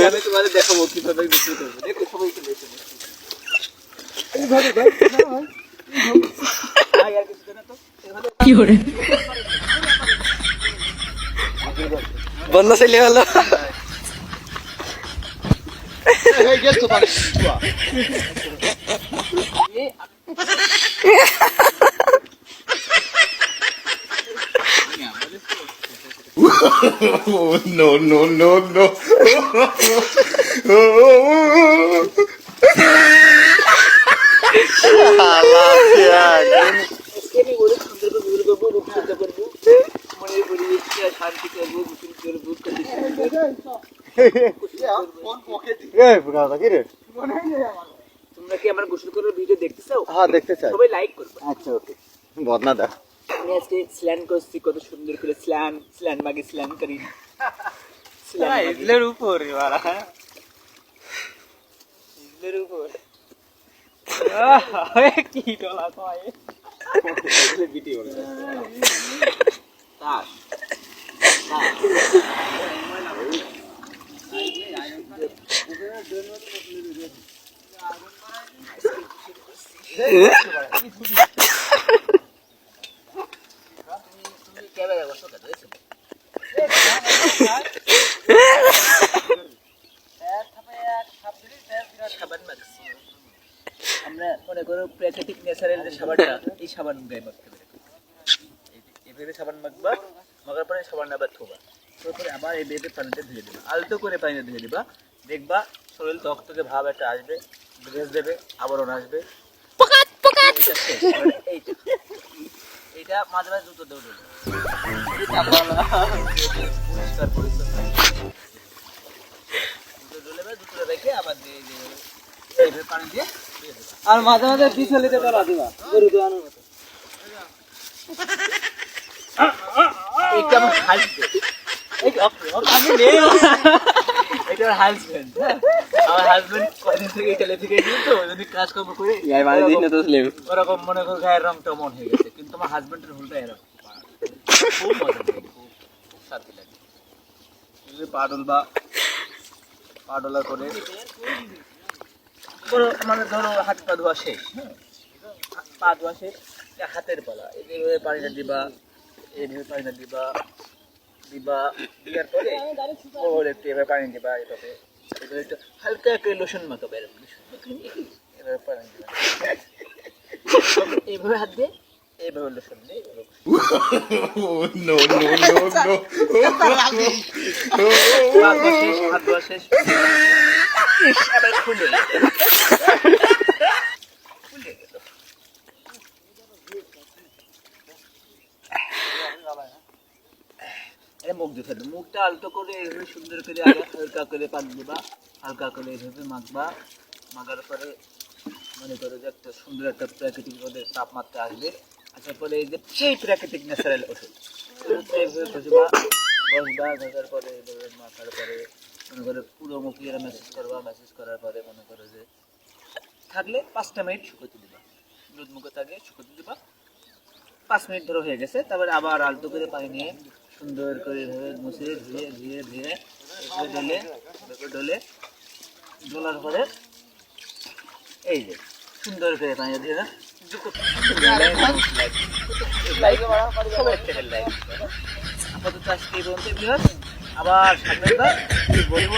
আমি তোমাদের দেখাবো কিভাবে গোসল করবো। দেখো সবাই চলে এসে বন্ধ ছেলে হলো no, no, no, no. শান্তি করবো, গোসল করবো, তোমরা কি আমার গোসল করার ভিডিও দেখতে চাও? হ্যাঁ দেখতে চাই। সবাই লাইক করবে। আচ্ছা ওকে বদনা দা আমি আজকে স্ল্যান করছি, কত সুন্দর করে স্ল্যান মাগে স্ল্যান করি। ইজলের উপরে মারা ইজলের উপরে কি ডলা কয় ভিডিও আমরা মনে করো প্রাকৃতিক ন্যাচারাল যে সাবানটা, এই সাবান গায়ে মাখতে পারি। এইভাবে সাবান মাখবা, মাখার পরে সাবান আবার থোবা, তারপরে আবার এই বেদে পানিতে ধুয়ে দেবা, আলতো করে পানিতে ধুয়ে দিবা। দেখবা শরীর তকতকে ভাব একটা আসবে, ভেজ দেবে, আবরণ আসবে। এইটা মাঝে মাঝে জুতো দৌড় পরিষ্কার পরিচ্ছন্ন জুতো ডলে জুতো রেখে আবার দিয়ে এইভাবে পানি দিয়ে ধুয়ে দেবা। আর মাঝে মাঝে বিছালিতে করা দিবা গরু দোয়ানোর মতো এইটা আমার হাজবেন্ড, এটা হাজবেন্ড। আমার হাজবেন্ড কদিন থেকে ইটালি থেকে এসেছে, তো যদি কাজকর্ম করে ওরকম মনে করো গায়ের রং টমন হয়ে গেছে, কিন্তু আমার হাজবেন্ডের হুলটা এরকম খুব মজা লাগে, খুব শান্তি লাগে। পা ডলার করে মানে ধরো হাত পা ধোয়া শেষ, হ্যাঁ পা ধোয়া শেষ, হাতের পালা এইভাবে পানিটা দিবা, এইভাবে পানিটা দিবা দেওয়ার পরে ওর একটু এবার পানি দিবা, এভাবে এবার একটু হালকা করে লোশন মাখাবে, এভাবে পানি দিবা, এইভাবে হাত দিয়ে এইভাবে লোশন দিয়ে No, no, no, no. হাত ধোয়া শেষ আবার খুলে গেল। মুখ দিয়ে ফেলবে, মুখটা আলতো করে এইভাবে সুন্দর করে আগে হালকা করে পাক দিবা, হালকা করে এইভাবে মাখবা। মাখার পরে মনে করো যে একটা সুন্দর একটা প্রাকৃতিক ভাবে তাপমাত্রা আসবে, আসার পরে এই যে সেই প্রাকৃতিক ন্যাচারাল ওষুধ এইভাবে বসবা, ঘষার পরে এইভাবে মাখার পরে মনে করো পুরো মুখে এরা ম্যাসেজ করবা, ম্যাসেজ করার পরে মনে করো যে থাকলে 5টা মিনিট শুকোতে দিবা, দুধ মুখে থাকে শুকোতে দিবা, 5 মিনিট ধরে হয়ে গেছে। তারপরে আবার আলতো করে পানি নিয়ে সুন্দর করে এভাবে মুছে ধুয়ে ধুয়ে ধুয়ে ডলে ডলার পরে এই যে সুন্দর করে পানি দিয়ে না আপাতত আজকে এই পর্যন্ত। আবার সামনে বলবো